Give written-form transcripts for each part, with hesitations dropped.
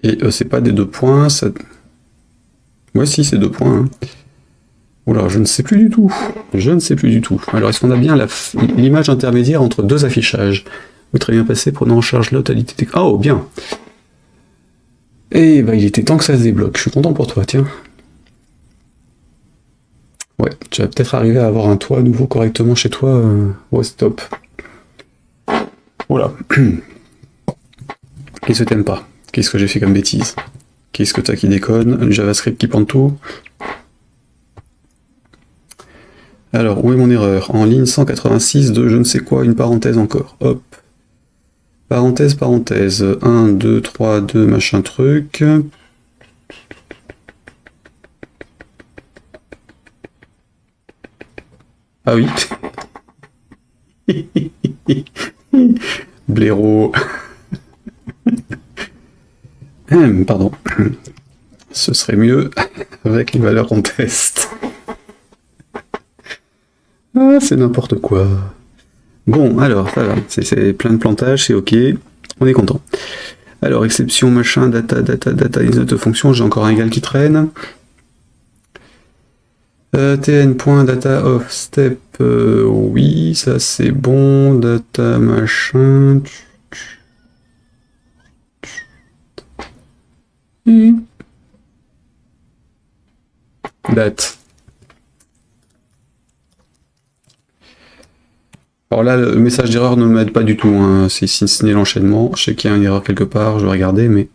Et c'est pas des 2 points, ça... Ouais, si, c'est 2 points. Hein. Oula, je ne sais plus du tout. Je ne sais plus du tout. Alors, est-ce qu'on a bien l'image intermédiaire entre 2 affichages? Oui, très bien passé, prenant en charge la totalité des... Oh, bien. Et bah, il était temps que ça se débloque. Je suis content pour toi, tiens. Ouais, tu vas peut-être arriver à avoir un toit nouveau correctement chez toi. Ouais, stop. Voilà. Qu'est-ce que t'aimes pas? Qu'est-ce que j'ai fait comme bêtise? Qu'est-ce que t'as qui déconne? Le JavaScript qui pend tout. Alors, où est mon erreur? En ligne 186 de je ne sais quoi, une parenthèse encore. Hop. Parenthèse, parenthèse. 1, 2, 3, 2, machin truc. Ah oui. Blaireau. Pardon. Ce serait mieux avec les valeurs qu'on teste. Ah, c'est n'importe quoi. Bon, alors, ça va. C'est plein de plantage, c'est ok. On est content. Alors, exception, machin, data, is not a fonction. J'ai encore un égal qui traîne. tn.data of step, oui, ça c'est bon. Data, machin. Date. Alors là, le message d'erreur ne m'aide pas du tout, hein. C'est si ce n'est l'enchaînement. Je sais qu'il y a une erreur quelque part, je vais regarder, mais...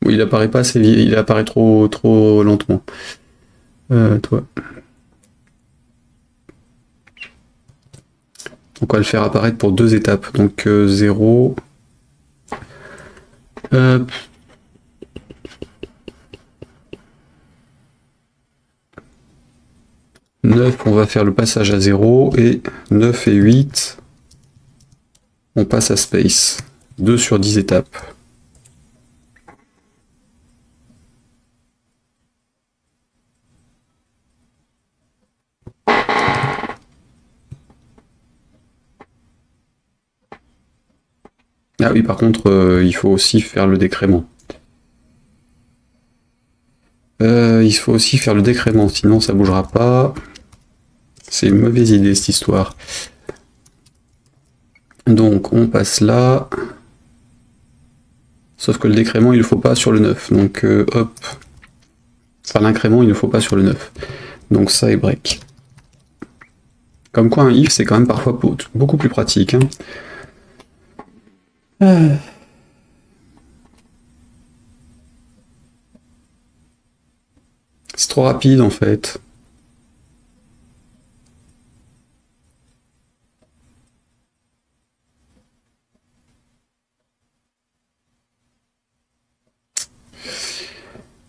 Oui, il apparaît pas assez vite, il apparaît trop lentement. Toi. Donc on va le faire apparaître pour 2 étapes. Donc 0... 9, on va faire le passage à 0, et 9 et 8, on passe à space. 2 sur 10 étapes. Ah oui, par contre, il faut aussi faire le décrément. Il faut aussi faire le décrément, sinon ça bougera pas. C'est une mauvaise idée cette histoire. Donc on passe là. Sauf que le décrément il ne faut pas sur le 9. Donc hop. Enfin l'incrément il ne faut pas sur le 9. Donc ça est break. Comme quoi un if c'est quand même parfois beaucoup plus pratique. Hein. C'est trop rapide en fait.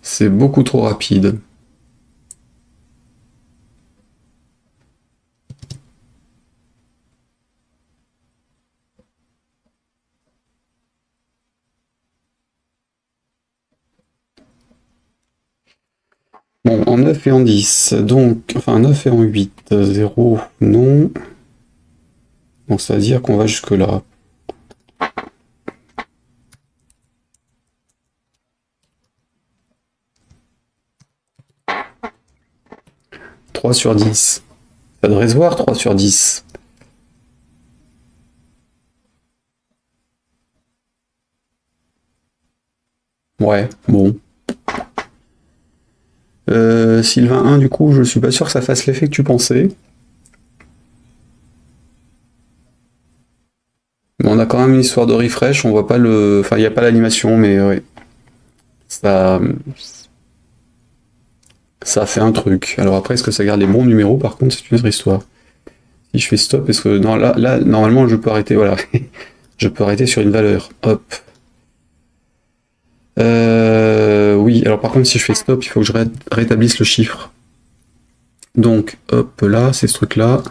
C'est beaucoup trop rapide. Bon, en 9 et en 10, donc, enfin 9 et en 8, 0, non. Donc ça veut dire qu'on va jusque là. « 3 sur 10. Ça devrait se voir, 3 sur 10. Ouais, bon. Sylvain 1, du coup, je suis pas sûr que ça fasse l'effet que tu pensais. Mais on a quand même une histoire de refresh, on voit pas le... Enfin, il n'y a pas l'animation, mais ouais. Ça... Ça fait un truc. Alors après, est-ce que ça garde les bons numéros? Par contre, c'est une autre histoire. Si je fais stop, est-ce que... Non, là, normalement, je peux arrêter, voilà. Je peux arrêter sur une valeur. Hop. Oui, alors par contre, si je fais stop, il faut que je rétablisse le chiffre. Donc, hop, là, c'est ce truc-là.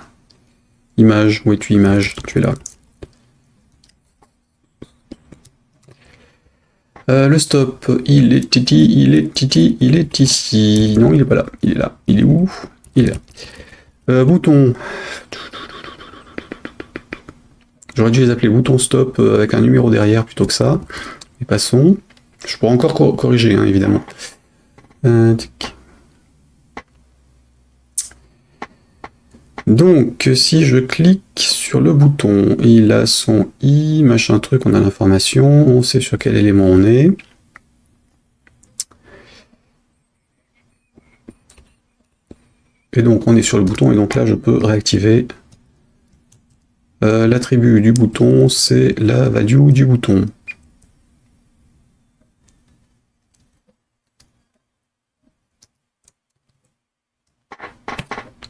Image, où es-tu, image? Tu es là. Le stop, il est ici. Non, il est pas là. Il est là. Il est où? Il est là. Bouton. J'aurais dû les appeler bouton stop avec un numéro derrière plutôt que ça. Et passons. Je pourrais encore corriger, hein, évidemment. Donc, si je clique sur le bouton, il a son i, machin truc, on a l'information, on sait sur quel élément on est. Et donc, on est sur le bouton, et donc là, je peux réactiver. L'attribut du bouton, c'est la value du bouton.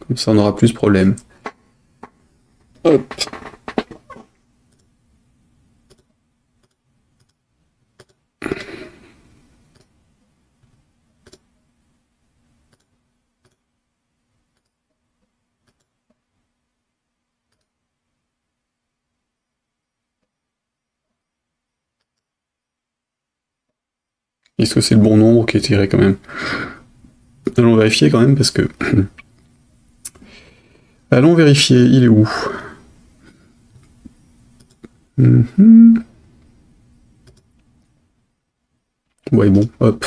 Comme ça, on aura plus de problème. Hop. Est-ce que c'est le bon nombre qui est tiré quand même? Allons vérifier quand même parce que... Allons vérifier, il est où? Ouais, bon, hop.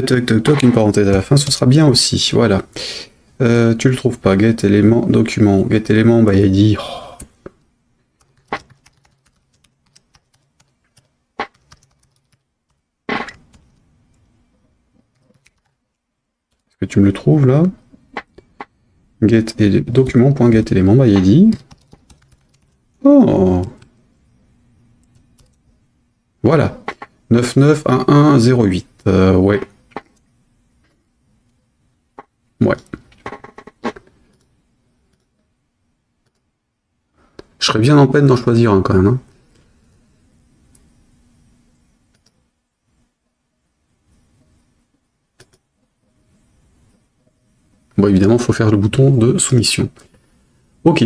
Toc toc toc, une parenthèse à la fin, ce sera bien aussi, voilà. Tu le trouves pas, get élément, document, get élément by ID. Oh. Est-ce que tu me le trouves là? Get document.get élément by ID. Oh. Voilà. 991108. Ouais. Ouais. Je serais bien en peine d'en choisir un quand même. Hein. Bon, évidemment, il faut faire le bouton de soumission. Ok.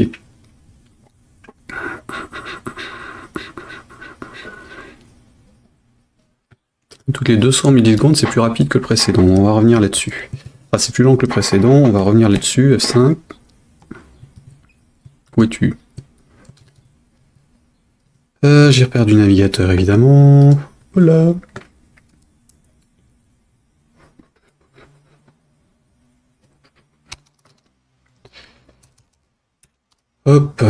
Toutes les 200 millisecondes, c'est plus rapide que le précédent. On va revenir là-dessus. Ah, c'est plus long que le précédent. On va revenir là-dessus. F5. Où es-tu? J'ai perdu le navigateur, évidemment. Voilà. Hop.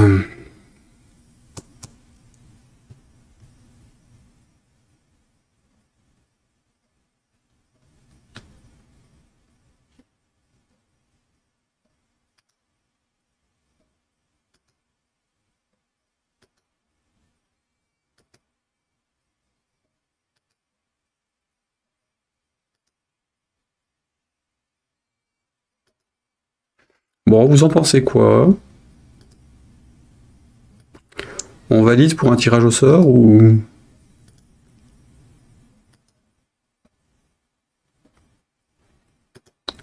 Bon, vous en pensez quoi? On valide pour un tirage au sort ou...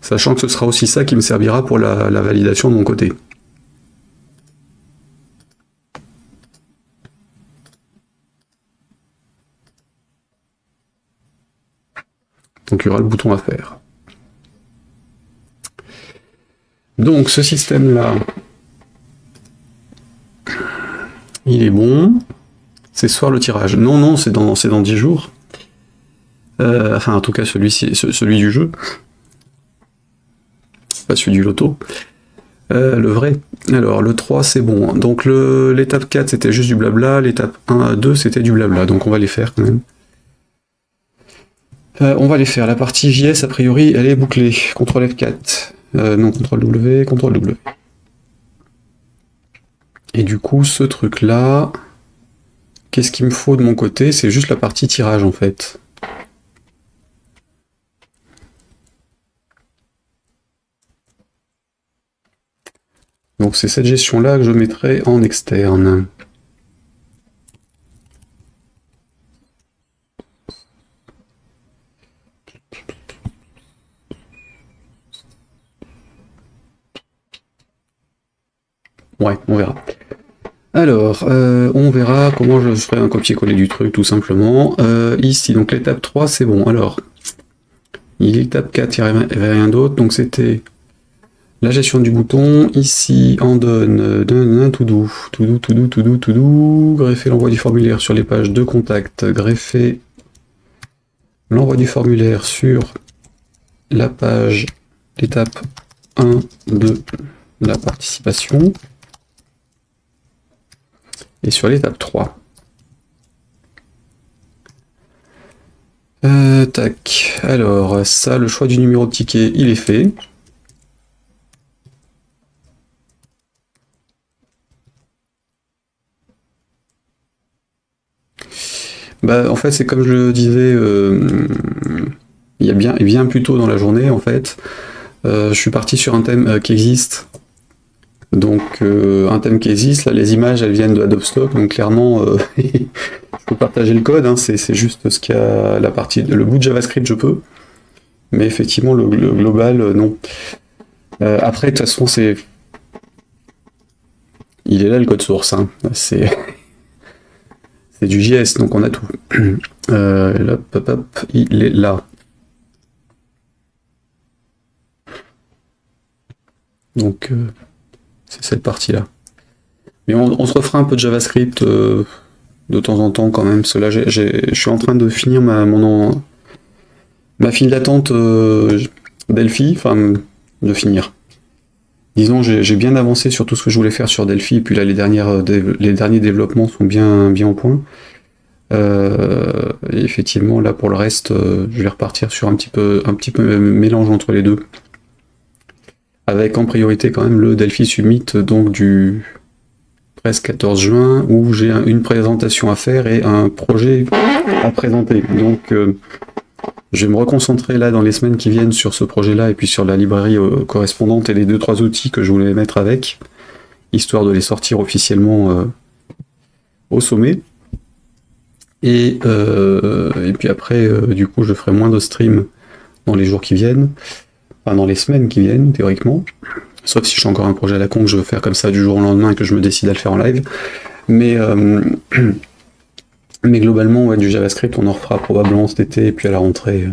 Sachant que ce sera aussi ça qui me servira pour la validation de mon côté. Donc il y aura le bouton à faire. Donc ce système-là, il est bon. C'est ce soir le tirage. Non, non, c'est dans 10 jours. Enfin, en tout cas, celui du jeu. Pas celui du loto. Le vrai. Alors, le 3, c'est bon. Donc, l'étape 4, c'était juste du blabla. L'étape 1 à 2, c'était du blabla. Donc, on va les faire quand même. On va les faire. La partie JS, a priori, elle est bouclée. CTRL F4. Non, CTRL W, CTRL W. Et du coup, ce truc-là, qu'est-ce qu'il me faut de mon côté? C'est juste la partie tirage, en fait. Donc c'est cette gestion-là que je mettrai en externe. Ouais, on verra. Alors, on verra comment je ferai un copier-coller du truc, tout simplement. Ici, donc l'étape 3, c'est bon. Alors, l'étape 4, il n'y avait rien d'autre, donc c'était la gestion du bouton. Ici, en donne, tout doux, greffer l'envoi du formulaire sur les pages de contact, greffer l'envoi du formulaire sur la page, l'étape 1 de la participation. Et sur l'étape 3. Tac. Alors, ça, le choix du numéro de ticket, il est fait. Bah, en fait, c'est comme je le disais, il y a bien plus tôt dans la journée, en fait. Je suis parti sur un thème qui existe. Donc, un thème qui existe, là, les images, elles viennent de Adobe Stock, donc clairement, je peux partager le code, hein, c'est juste ce qu'il y a, la partie, le bout de JavaScript, je peux. Mais effectivement, le global, non. Après, de toute façon, il est là, le code source, hein. C'est du JS, donc on a tout. Hop, il est là. Donc, c'est cette partie-là. Mais on se refera un peu de JavaScript de temps en temps quand même. Parce que là, je suis en train de finir ma file d'attente Delphi, enfin, de finir. Disons, j'ai bien avancé sur tout ce que je voulais faire sur Delphi, et puis là, les derniers développements sont bien en point. Et effectivement, là, pour le reste, je vais repartir sur un petit peu mélange entre les deux. Avec en priorité quand même le Delphi Summit, donc du 13-14 juin, où j'ai une présentation à faire et un projet à présenter. Donc je vais me reconcentrer là dans les semaines qui viennent sur ce projet-là, et puis sur la librairie correspondante et les 2-3 outils que je voulais mettre avec, histoire de les sortir officiellement au sommet. Et puis après, du coup, je ferai moins de streams dans les jours qui viennent. Enfin, dans les semaines qui viennent, théoriquement. Sauf si j'ai encore un projet à la con que je veux faire comme ça du jour au lendemain et que je me décide à le faire en live. Mais globalement, ouais, du JavaScript, on en refera probablement cet été et puis à la rentrée.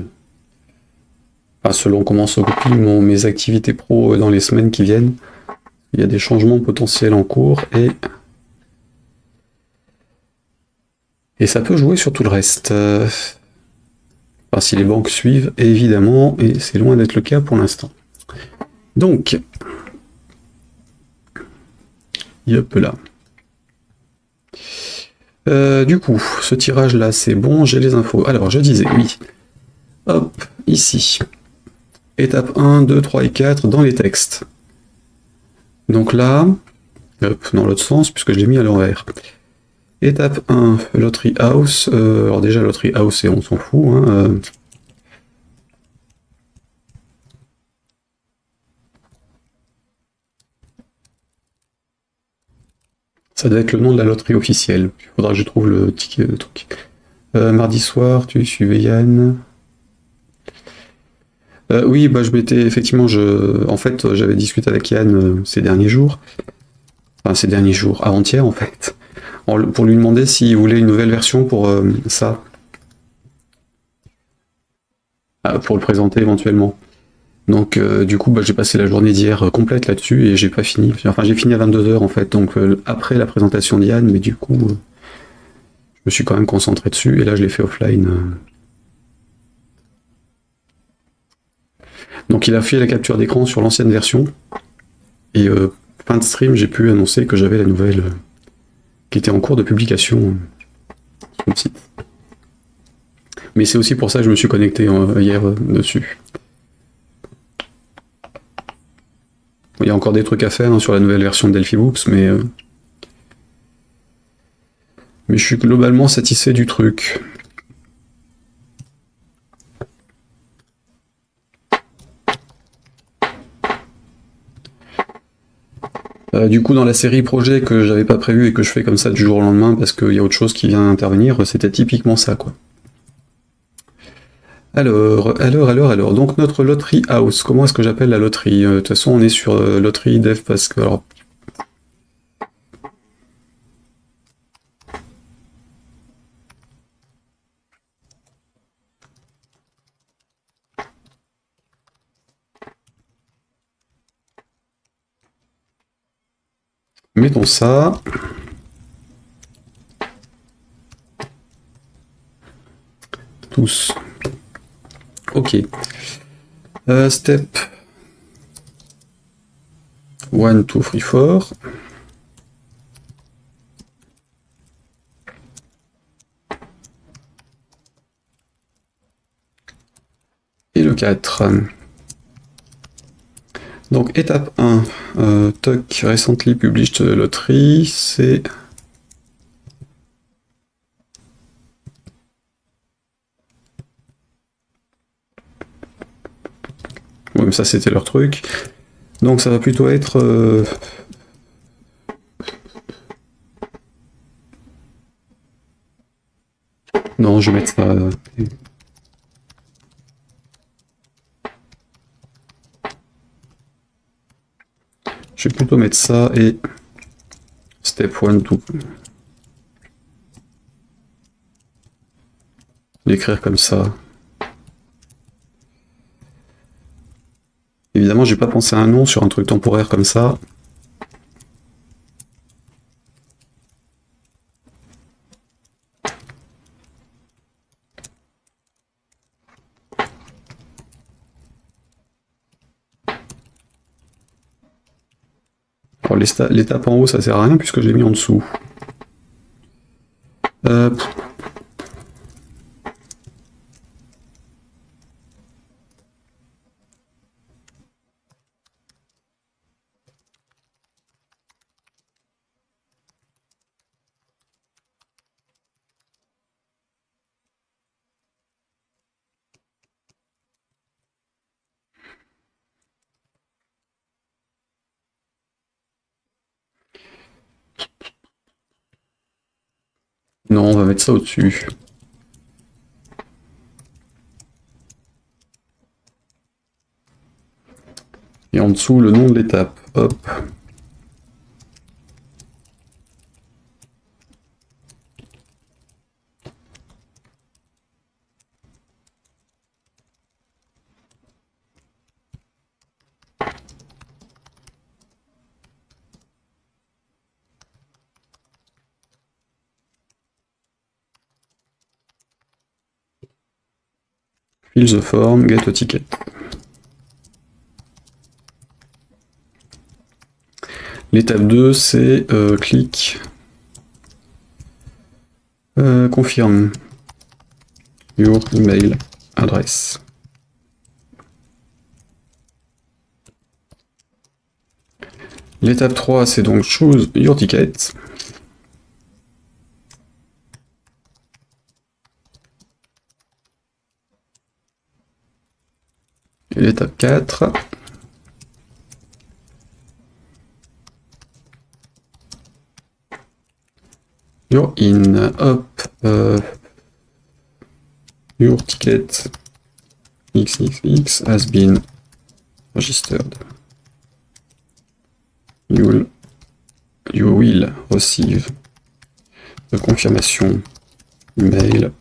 Enfin, selon comment se goupillent mes activités pro dans les semaines qui viennent. Il y a des changements potentiels en cours et ça peut jouer sur tout le reste. Enfin, si les banques suivent, évidemment, et c'est loin d'être le cas pour l'instant. Donc, hop là. Du coup, ce tirage-là, c'est bon, j'ai les infos. Alors, je disais, oui. Hop, ici. Étape 1, 2, 3 et 4 dans les textes. Donc là, hop, dans l'autre sens, puisque je l'ai mis à l'envers. Étape 1, Lottery House. Alors déjà, Lottery House, on s'en fout. Hein, Ça doit être le nom de la loterie officielle. Il faudra que je trouve le ticket, le truc. Mardi soir, tu suivais Yann. Oui, bah je m'étais effectivement, en fait, j'avais discuté avec Yann ces derniers jours. Enfin, ces derniers jours, avant-hier en fait. Pour lui demander s'il voulait une nouvelle version pour ça. Pour le présenter éventuellement. Donc du coup, bah, j'ai passé la journée d'hier complète là-dessus et j'ai pas fini. Enfin, j'ai fini à 22h en fait, donc après la présentation d'Yann, mais du coup, je me suis quand même concentré dessus et là je l'ai fait offline. Donc il a fait la capture d'écran sur l'ancienne version et fin de stream, j'ai pu annoncer que j'avais la nouvelle qui était en cours de publication sur le site. Mais c'est aussi pour ça que je me suis connecté hier dessus. Il y a encore des trucs à faire hein, sur la nouvelle version de Delphi Books, mais je suis globalement satisfait du truc. Du coup, dans la série projet que j'avais pas prévu et que je fais comme ça du jour au lendemain parce qu'il y a autre chose qui vient intervenir, c'était typiquement ça, quoi. Alors, donc notre Lottery House, comment est-ce que j'appelle la loterie? De toute façon, on est sur Lottery Dev parce que, alors, Mettons ça. Tous. Ok. Step 1, 2, 3, 4. Et le 4. Donc étape 1, toc recently published lottery, c'est... Ouais, mais ça c'était leur truc. Donc ça va plutôt être... Non, je vais mettre ça... Je vais plutôt mettre ça et... Step 1, 2. L'écrire comme ça. Évidemment, j'ai pas pensé à un nom sur un truc temporaire comme ça. Alors l'étape en haut, ça sert à rien puisque je l'ai mis en dessous. Non, on va mettre ça au-dessus. Et en dessous, le nom de l'étape. Hop. Fill the form, get a ticket. L'étape 2, c'est clic. Confirme your email address. L'étape 3, c'est donc choose your ticket. Et l'étape 4, your in, hop, your ticket XXX has been registered. You will receive the confirmation email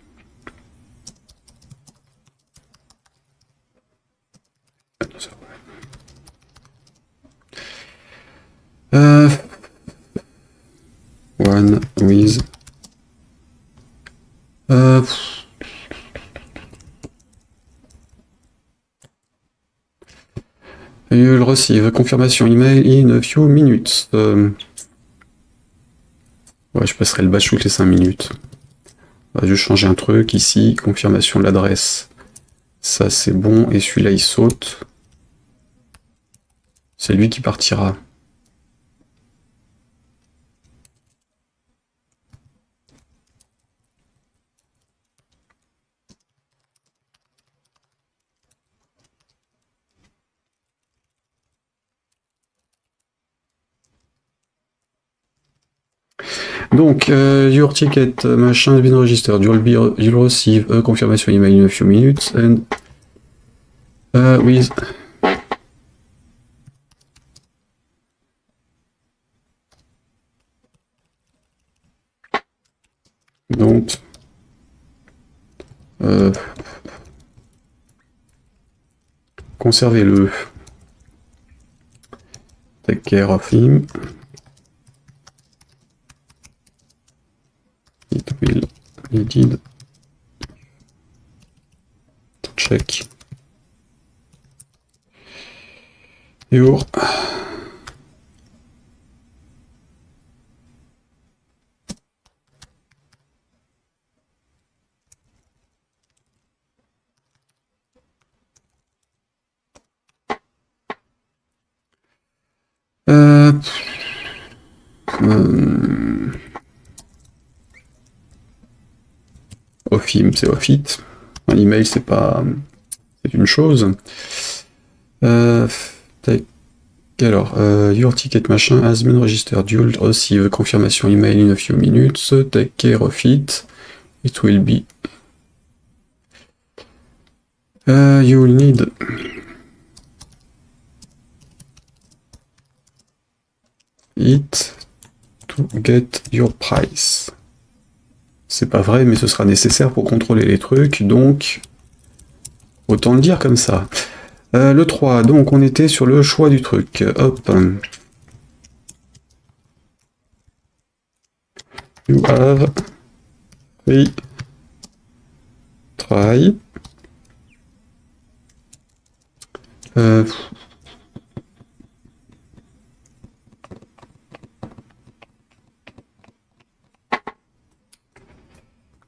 one with you'll receive confirmation email in a few minutes. Ouais, je passerai le batch toutes les 5 minutes. On va juste changer un truc ici, confirmation de l'adresse. Ça c'est bon, et celui-là il saute. C'est lui qui partira. Donc, your ticket, machin, has been registered. You'll receive a confirmation email in a few minutes, and with donc conservez-le. Take care of him. We did. Check. Your. Offim, c'est off it. Un email, c'est pas. C'est une chose. Alors, your ticket machin has been registered. You'll receive confirmation email in a few minutes. Take care of it. It will be. You'll need. It to get your price. C'est pas vrai, mais ce sera nécessaire pour contrôler les trucs, donc autant le dire comme ça. Le 3, donc on était sur le choix du truc. Hop. You have free try.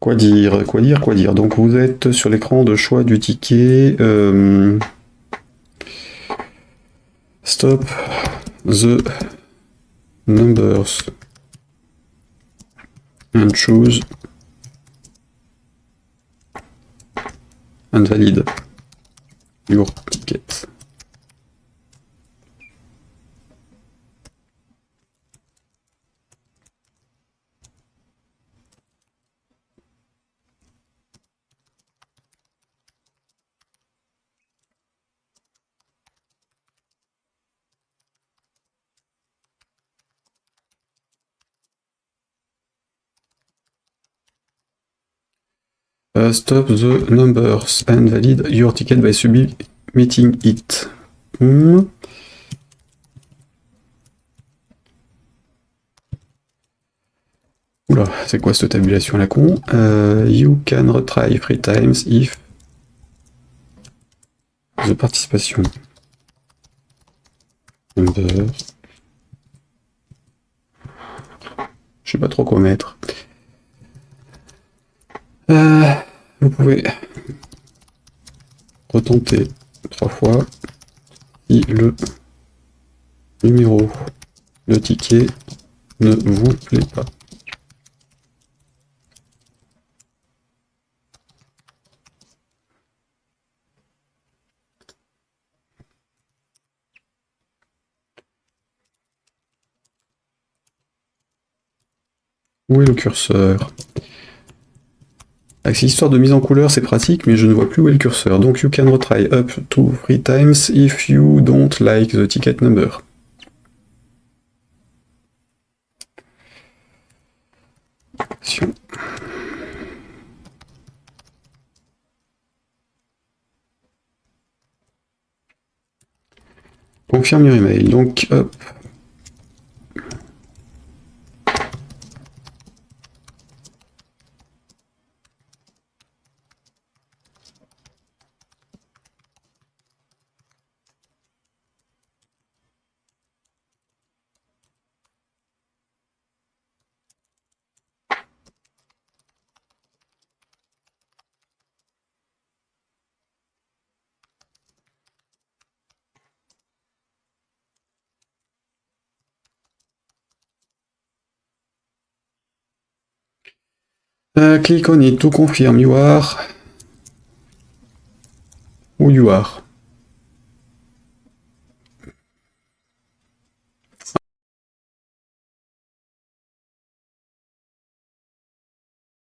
Quoi dire. Donc vous êtes sur l'écran de choix du ticket. Stop the numbers and choose and valid your ticket. Stop the numbers and valid your ticket by submitting it. Oula, c'est quoi cette tabulation à la con? You can retry 3 times if the participation number. Je sais pas trop quoi mettre. Vous pouvez retenter 3 fois si le numéro de ticket ne vous plaît pas. Où est le curseur? Avec cette histoire de mise en couleur, c'est pratique, mais je ne vois plus où est le curseur. Donc you can retry up to 3 times if you don't like the ticket number. Action. Confirme your email. Donc hop. Click on it to confirm you are who you are.